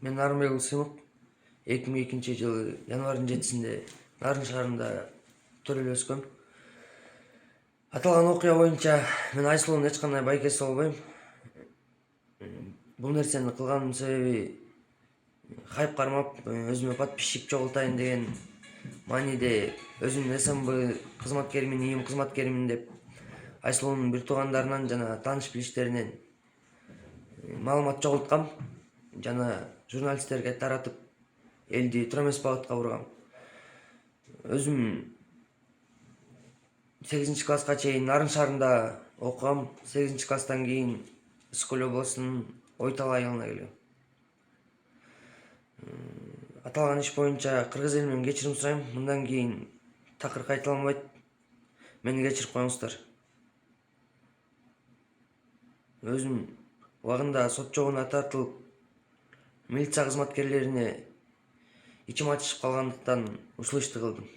Мен Нарынбек Ысымов 2002-жылы январьдын 7-синде Нарын шаарында төрөлүп өскөм. Аталган окуя боюнча мен Айсулууну эч кандай байкеси болбойм. Бул нерсени кылганымдын себеби хайп кармап, өзүмө подписчик чогултайын деген мааниде өзүмдүн СМБ кызматкеримин, ИИМ кызматкеримин деп Айсулуунун бир туугандарынан жана тааныш билиштеринен маалымат чогулткам жана журналисттерге таратып элди туура эмес багытка бургам. Өзүм 8-класска чейин Нарын шаарында окугам. 8-класстан кийин Ысык Көл облусунун Ойтал айылына келгем. Аталган иш боюнча кыргыз элинен кечирим сурайм. Мындан кийин такыр кайталанбайт. Мени кечирип коюңуздар. Өзүм убагында сот жобуна тартылып, милиция кызматкерлерине ичим ачышып калгандыктан ушул ишти кылдым.